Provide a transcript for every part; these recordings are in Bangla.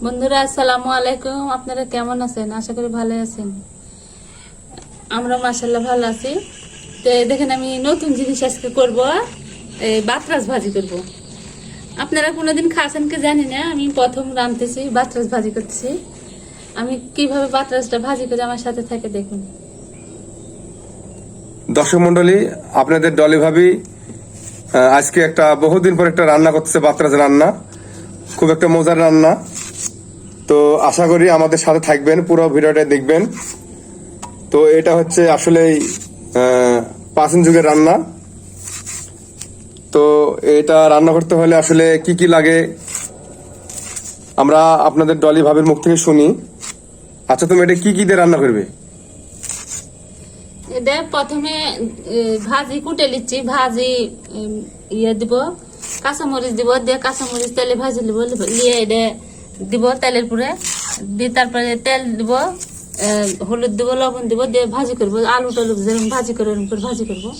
বন্ধুরা আসসালামু আলাইকুম। আপনারা কেমন আছেন? আশা করি ভালো আছেন। আমরা মাশাআল্লাহ ভালো আছি। তো দেখেন আমি নতুন জিনিস আজকে করব, বাতরাস ভাজি করব। আপনারা কোনোদিন খাচ্ছেন কি জানি না, আমি প্রথম রাঁধতেছি, বাতরাস ভাজি করতেছি। আমি কিভাবে বাতরাসটা ভাজি করে আমার সাথে থেকে দেখুন। দর্শক মন্ডলী, আপনাদের ডলি ভাবি আজকে একটা বহুদিন পর একটা রান্না করতেছে, বাতরাস রান্না। খুব একটা মজার রান্না। তো আশা করি আমাদের সাথে থাকবেন, পুরো ভিডিওটা দেখবেন। তো এটা হচ্ছে আসলেই প্রাচীন যুগের রান্না। তো এটা রান্না করতে হলে আসলে কি কি লাগে আমরা আপনাদের ডলি ভাবির মুখ থেকে শুনি। আচ্ছা, তুমি এটা কি কি দিয়ে রান্না করবে? এটা প্রথমে ভাজি কুটে নিচ্ছি। ভাজি ইয়ে দিব, কাঁচামরিচ দিব, দিয়ে কাঁচামরিচ তেলে ভাজি নিব, নিয়ে এটা দিব তেলের পরে, দিয়ে তারপরে তেল দিব, হলুদ দিব, লবণ দিব, দিয়ে ভাজি করবো। আলু টালু যেরকম ভাজি করে ওরকম করে ভাজি করবো।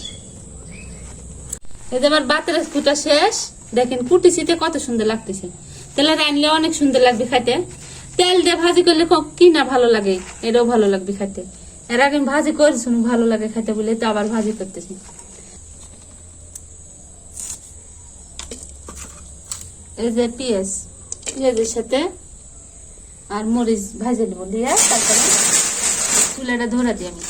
এই যে আমার বাতরাস কুটা শেষ। দেখেন কুটিছিতে কত সুন্দর লাগতেছে। তেলে রানলে অনেক সুন্দর লাগবে খাইতে। তেল দিয়ে ভাজি করলে কি না ভালো লাগে, এটাও ভালো লাগবে খাইতে। এর আগে আমি ভাজি করেছি, ভালো লাগে খাইতে বলে তো আবার ভাজি করতেছি। এই যে পেঁয়াজের সাথে আর মরিচ ভাজে নেবো, দিয়ে তারপরে চুলাটা ধরা দিই আমি।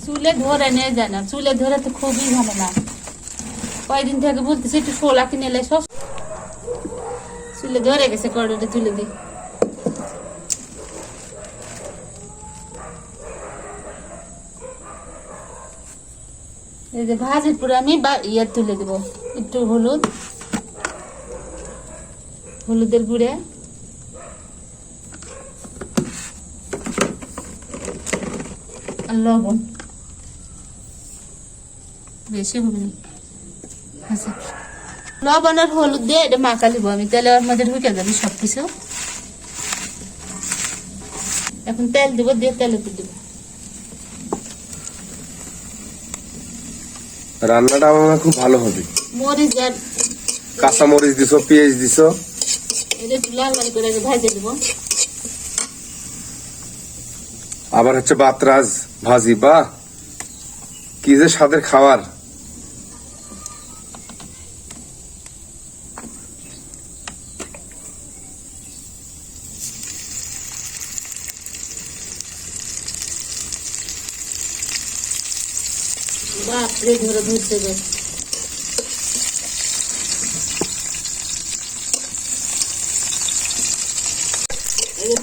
চুলে ধরে নিয়ে যায় না, চুলে ধরে তো খুবই ঝামেলা। কয়দিন থেকে বলতেছি একটু শোলা কিনে এলে, সব চুলে ধরে গেছে। কড়াইটা তুলে দিই। এই যে ভাজির পরে আমি ইয়ে তুলে দেব, একটু হলুদের গুঁড়ে, আর লবণ। বেশি হবে না, আচ্ছা। লবণ আর হলুদ দিয়ে এটা মাখা লিব আমি, তেলের মধ্যে ঢুকে যাবে সবকিছু। এখন তেল দিব, দিয়ে তেলে দিব। রান্নাটা আমার খুব ভালো হবে। মরিচ আর কাঁচা মরিচ দিছো, পেঁয়াজ দিছো, এটা একটু লাল লাল করে ভাজে দিব। আবার হচ্ছে বাতরাস ভাজি। বা কি যে স্বাদের খাবার! বাপরে, ধরে ধরতে যায়।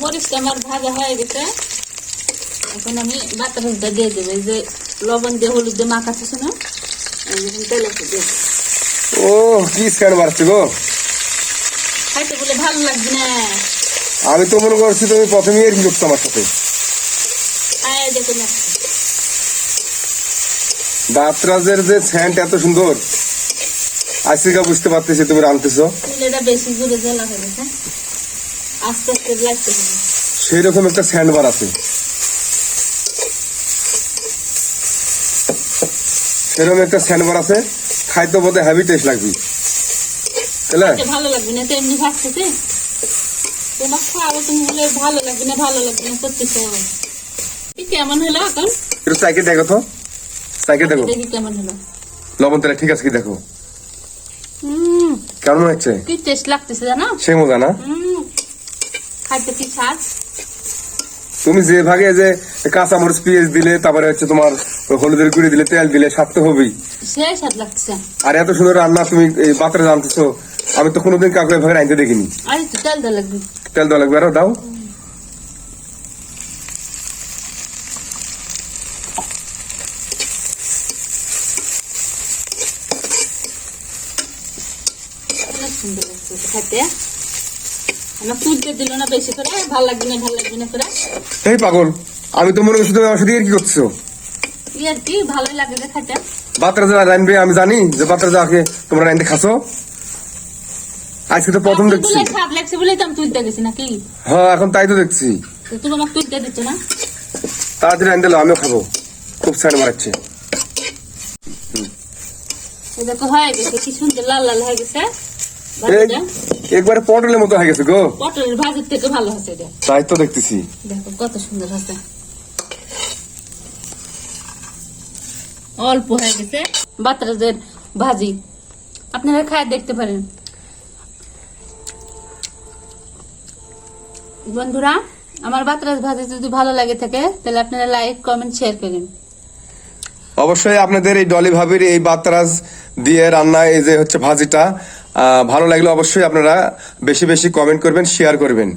মরিচটা আমার ভাজা হয়ে গেছে। এখন আমি বাতাসটা দিয়ে দেবো। এই যে লবণ দিয়ে হলুদ দিয়ে মাখাচ্ছি না, তেলে দিয়ে। ও কি স্ক্যান মারছে গো! খাইতে বলে ভালো লাগবে না? আমি তো মনে করছি তুমি প্রথমে এরকম করছো আমার সাথে। দেখুন বাতরাজের যে স্যান্ট এত সুন্দর, আজকে বুঝতে পারতেছি তুমি রাঁধতেছো। চুলেটা বেশি জোরে জ্বালা হয়ে গেছে, আস্তে আস্তে লাগতে হবে। সেই রকম একটা স্যান্ড বার আছে, সেরকম একটা স্যান্ড বার আছে। খাইতে বোধ হয় হেভি টেস্ট লাগবে, ভালো লাগবে না তো এমনি ভাবতেছে। তোমার খাওয়া তুমি বলে ভালো লাগবে না, ভালো লাগবে না করতেছে। কেমন হলো এখন? একটু চাইকে দেখো তো, চাইকে দেখো দেখি কেমন হলো। লবণ তেলে ঠিক আছে কি দেখো কেমন হচ্ছে। কি টেস্ট লাগতেছে জানো? সে মজা না? খাইতে কি স্বাদ। তুমি যে ভাগে যে কাঁচা মরিচ পেঁয়াজ দিলে, তারপরে হচ্ছে তোমার হলুদের গুঁড়ি দিলে, তেল দিলে, স্বাদ তো হবেই। সেই স্বাদ লাগতেছে। আর এত সুন্দর রান্না তুমি এই বাতরাস জানতেছো, আমি তো কোনোদিন কাউকে এভাবে রাঁধতে দেখিনি। আর একটু তেল দেওয়া লাগবে। তেল দেওয়া লাগবে, আরো দাও। অনেক সুন্দর লাগছে খেতে। আমার তুলতে দিল না বেশি করে, ভালো লাগবে না করে। এই পাগল, আমি তো মনে করছি তুমি আমার সাথে কি করছো? আর কি ভালোই লাগে রে খাইতে। বাত্রা যা রানবে আমি জানি যে বাত্রা যাকে তোমরা রানতে খাসো। আজকে তো প্রথম দেখছি। খারাপ লাগছে বলেই তো আমি তুলতে গেছি নাকি? হ্যাঁ এখন তাই তো দেখছি। তো তুমি আমাকে তুলতে দিচ্ছ না? তাড়াতাড়ি রান দিলো, আমিও খাবো। খুব সাইড মারাচ্ছে। এই দেখো হয়ে গেছে, কি সুন্দর লাল লাল হয়ে গেছে এই, ভাজিটা। একবারে পটলের মতো হয়ে গেছে গো। পটলের ভাজির থেকে ভালো হচ্ছে এটা। তাই তো দেখতেছি। দেখো কত সুন্দর হচ্ছে। অল্প হয়ে গেছে বাতরাজের ভাজি, আপনারা খায় দেখতে পারেন। বন্ধুরা, আমার বাতরাজ ভাজি যদি ভালো লাগে থাকে তাহলে আপনারা লাইক কমেন্ট শেয়ার করেন। অবশ্যই আপনাদের এই ডলি ভাবির এই বাতরাজ দিয়ে রান্না, এই যে হচ্ছে ভাজিটা ভালো লাগলে অবশ্যই আপনারা বেশি বেশি কমেন্ট করবেন, শেয়ার করবেন।